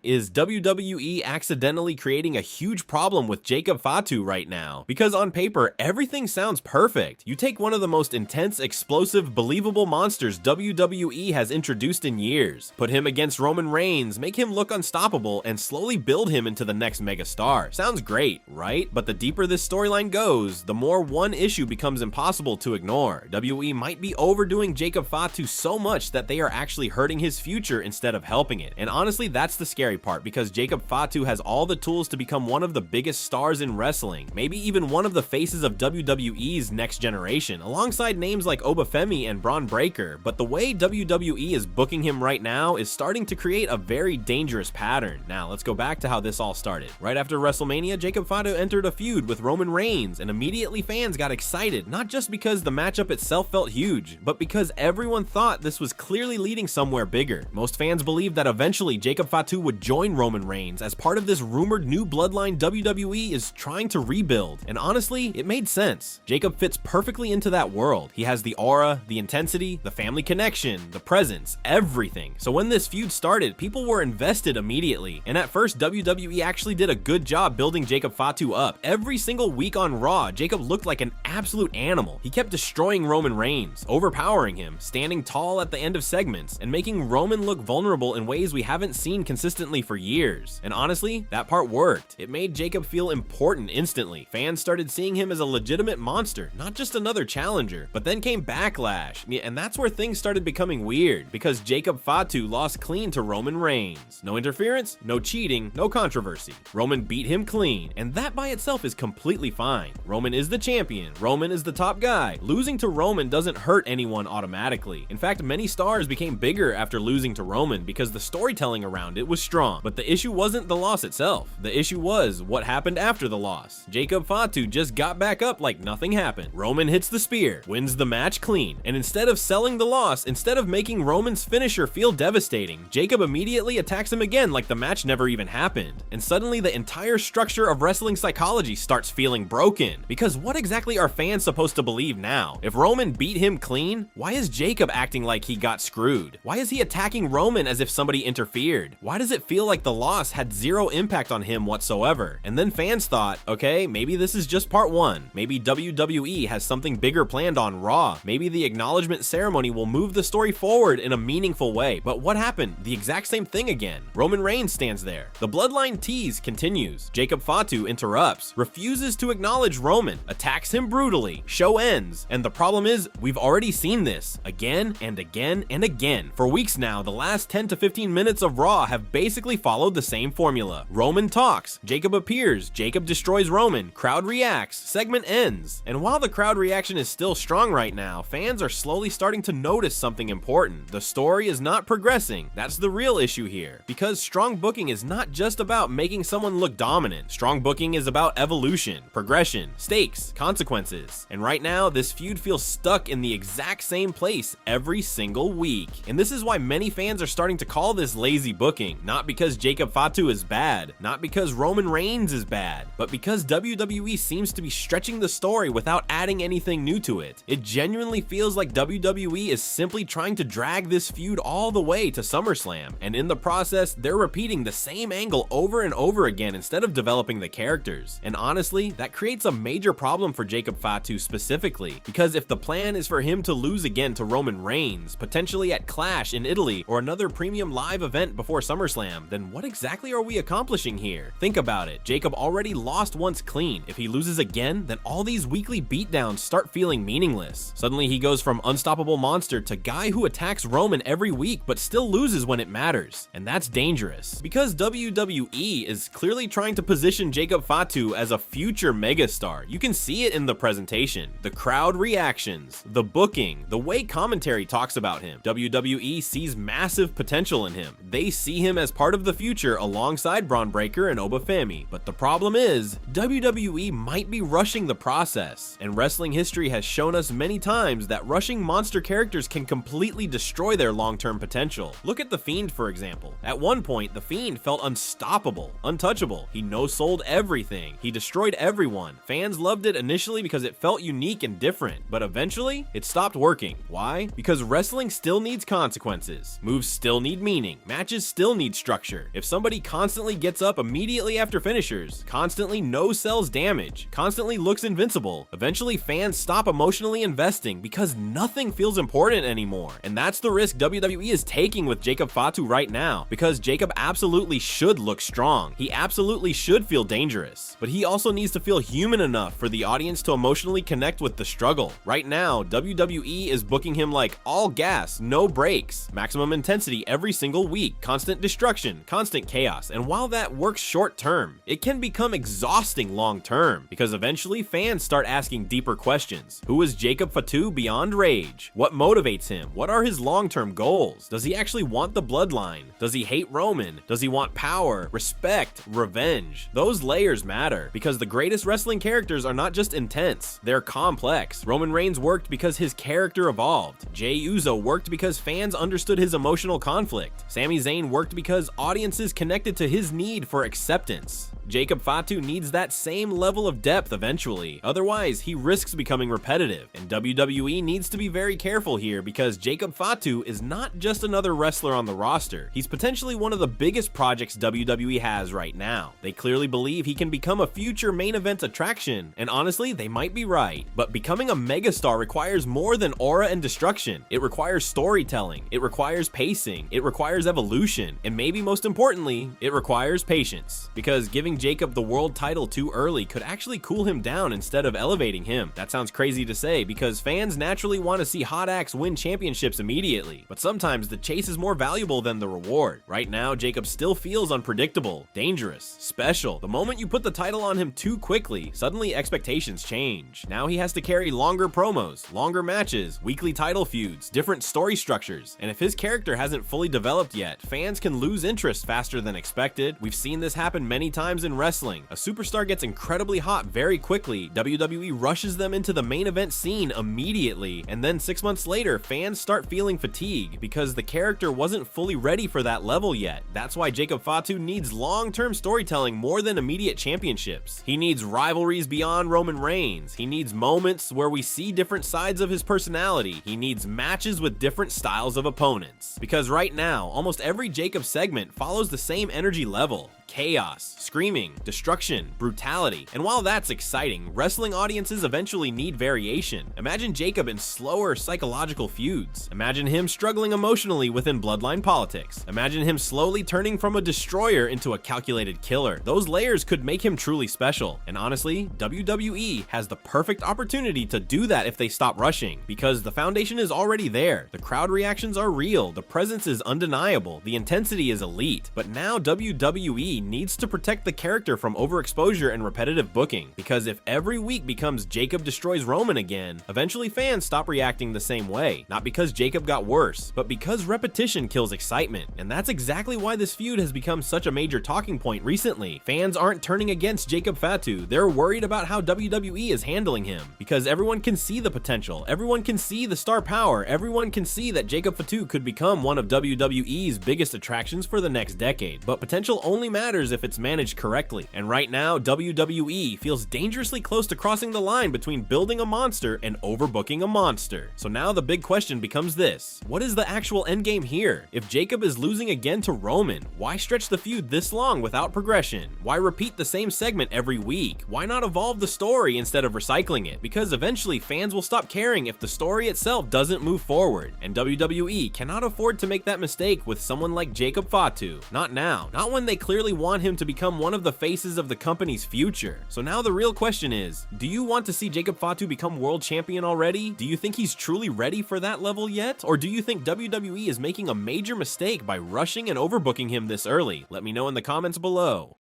is WWE accidentally creating a huge problem with Jacob Fatu right now? Because on paper, everything sounds perfect. You take one of the most intense, explosive, believable monsters WWE has introduced in years, put him against Roman Reigns, make him look unstoppable, and slowly build him into the next megastar. Sounds great, right? But the deeper this storyline goes, the more one issue becomes impossible to ignore. WWE might be overdoing Jacob Fatu so much that they are actually hurting his future instead of helping it. And honestly, that's the scary part, because Jacob Fatu has all the tools to become one of the biggest stars in wrestling, maybe even one of the faces of WWE's next generation, alongside names like Obafemi and Braun Breaker. But the way WWE is booking him right now is starting to create a very dangerous pattern. Now, let's go back to how this all started. Right after WrestleMania, Jacob Fatu entered a feud with Roman Reigns, and immediately fans got excited, not just because the matchup itself felt huge, but because everyone thought this was clearly leading somewhere bigger. Most fans believed that eventually Jacob Fatu would join Roman Reigns as part of this rumored new bloodline WWE is trying to rebuild. And honestly, it made sense. Jacob fits perfectly into that world. He has the aura, the intensity, the family connection, the presence, everything. So when this feud started, people were invested immediately. And at first, WWE actually did a good job building Jacob Fatu up. Every single week on Raw, Jacob looked like an absolute animal. He kept destroying Roman Reigns, overpowering him, standing tall at the end of segments, and making Roman look vulnerable in ways we haven't seen consistently for years. And honestly, that part worked. It made Jacob feel important instantly. Fans started seeing him as a legitimate monster, not just another challenger. But then came Backlash, and that's where things started becoming weird, because Jacob Fatu lost clean to Roman Reigns. No interference, no cheating, no controversy. Roman beat him clean, and that by itself is completely fine. Roman is the champion. Roman is the top guy. Losing to Roman doesn't hurt anyone automatically. In fact, many stars became bigger after losing to Roman because the storytelling around it was strong. But the issue wasn't the loss itself. The issue was what happened after the loss. Jacob Fatu just got back up like nothing happened. Roman hits the spear, wins the match clean, and instead of selling the loss, instead of making Roman's finisher feel devastating, Jacob immediately attacks him again like the match never even happened. And suddenly the entire structure of wrestling psychology starts feeling broken. Because what exactly are fans supposed to believe now? If Roman beat him clean, why is Jacob acting like he got screwed? Why is he attacking Roman as if somebody interfered? Why does it feel like the loss had zero impact on him whatsoever? And then fans thought, okay, maybe this is just part one. Maybe WWE has something bigger planned on Raw. Maybe the acknowledgement ceremony will move the story forward in a meaningful way. But what happened? The exact same thing again. Roman Reigns stands there. The bloodline tease continues. Jacob Fatu interrupts, refuses to acknowledge Roman, attacks him brutally, show ends. And the problem is, we've already seen this again and again and again. For weeks now, the last 10 to 15 minutes of Raw have basically followed the same formula. Roman talks, Jacob appears, Jacob destroys Roman, crowd reacts, segment ends. And while the crowd reaction is still strong right now, fans are slowly starting to notice something important. The story is not progressing. That's the real issue here. Because strong booking is not just about making someone look dominant. Strong booking is about evolution, progression, stakes, consequences. And right now, this feud feels stuck in the exact same place every single week. And this is why many fans are starting to call this lazy booking. Not because Jacob Fatu is bad, not because Roman Reigns is bad, but because WWE seems to be stretching the story without adding anything new to it. It genuinely feels like WWE is simply trying to drag this feud all the way to SummerSlam, and in the process, they're repeating the same angle over and over again instead of developing the characters. And honestly, that creates a major problem for Jacob Fatu specifically, because if the plan is for him to lose again to Roman Reigns, potentially at Clash in Italy or another premium live event before SummerSlam, then what exactly are we accomplishing here? Think about it. Jacob already lost once clean. If he loses again, then all these weekly beatdowns start feeling meaningless. Suddenly he goes from unstoppable monster to guy who attacks Roman every week but still loses when it matters. And that's dangerous. Because WWE is clearly trying to position Jacob Fatu as a future megastar. You can see it in the presentation, the crowd reactions, the booking, the way commentary talks about him. WWE sees massive potential in him. They see him as part of the future alongside Braun Breaker and Obafemi. But the problem is, WWE might be rushing the process. And wrestling history has shown us many times that rushing monster characters can completely destroy their long-term potential. Look at The Fiend, for example. At one point, The Fiend felt unstoppable, untouchable. He no-sold everything. He destroyed everyone. Fans loved it initially because it felt unique and different, but eventually, it stopped working. Why? Because wrestling still needs consequences. Moves still need meaning. Matches still need structure. structure. If somebody constantly gets up immediately after finishers, constantly no sells damage, constantly looks invincible, eventually fans stop emotionally investing because nothing feels important anymore. And that's the risk WWE is taking with Jacob Fatu right now, because Jacob absolutely should look strong. He absolutely should feel dangerous, but he also needs to feel human enough for the audience to emotionally connect with the struggle. Right now, WWE is booking him like all gas, no brakes, maximum intensity every single week, constant destruction, constant chaos, and while that works short term, it can become exhausting long term, because eventually fans start asking deeper questions. Who is Jacob Fatu beyond rage? What motivates him? What are his long-term goals? Does he actually want the bloodline? Does he hate Roman? Does he want power, respect, revenge? Those layers matter, because the greatest wrestling characters are not just intense, they're complex. Roman Reigns worked because his character evolved. Jey Uso worked because fans understood his emotional conflict. Sami Zayn worked because audiences connected to his need for acceptance. Jacob Fatu needs that same level of depth eventually, otherwise he risks becoming repetitive, and WWE needs to be very careful here, because Jacob Fatu is not just another wrestler on the roster, he's potentially one of the biggest projects WWE has right now. They clearly believe he can become a future main event attraction, and honestly, they might be right. But becoming a megastar requires more than aura and destruction. It requires storytelling, it requires pacing, it requires evolution, and maybe most importantly, it requires patience, because giving Jacob the world title too early could actually cool him down instead of elevating him. That sounds crazy to say, because fans naturally want to see hot acts win championships immediately, but sometimes the chase is more valuable than the reward. Right now, Jacob still feels unpredictable, dangerous, special. The moment you put the title on him too quickly, suddenly expectations change. Now he has to carry longer promos, longer matches, weekly title feuds, different story structures, and if his character hasn't fully developed yet, fans can lose interest faster than expected. We've seen this happen many times in wrestling. A superstar gets incredibly hot very quickly, WWE rushes them into the main event scene immediately, and then 6 months later, fans start feeling fatigue because the character wasn't fully ready for that level yet. That's why Jacob Fatu needs long-term storytelling more than immediate championships. He needs rivalries beyond Roman Reigns. He needs moments where we see different sides of his personality. He needs matches with different styles of opponents. Because right now, almost every Jacob segment follows the same energy level. Chaos, screaming, destruction, brutality. And while that's exciting, wrestling audiences eventually need variation. Imagine Jacob in slower psychological feuds. Imagine him struggling emotionally within bloodline politics. Imagine him slowly turning from a destroyer into a calculated killer. Those layers could make him truly special. And honestly, WWE has the perfect opportunity to do that if they stop rushing, because the foundation is already there. The crowd reactions are real, the presence is undeniable, the intensity is elite. But now WWE needs to protect the character from overexposure and repetitive booking, because if every week becomes Jacob destroys Roman again, eventually fans stop reacting the same way. Not because Jacob got worse, but because repetition kills excitement. And that's exactly why this feud has become such a major talking point recently. Fans aren't turning against Jacob Fatu, they're worried about how WWE is handling him, because everyone can see the potential, everyone can see the star power, everyone can see that Jacob Fatu could become one of WWE's biggest attractions for the next decade. But potential only matters if it's managed correctly, and right now WWE feels dangerously close to crossing the line between building a monster and overbooking a monster. So now the big question becomes this: what is the actual endgame here? If Jacob is losing again to Roman, why stretch the feud this long without progression? Why repeat the same segment every week? Why not evolve the story instead of recycling it? Because eventually fans will stop caring if the story itself doesn't move forward, and WWE cannot afford to make that mistake with someone like Jacob Fatu. Not now, not when they clearly want him to become one of the faces of the company's future. So now the real question is, do you want to see Jacob Fatu become world champion already? Do you think he's truly ready for that level yet? Or do you think WWE is making a major mistake by rushing and overbooking him this early? Let me know in the comments below.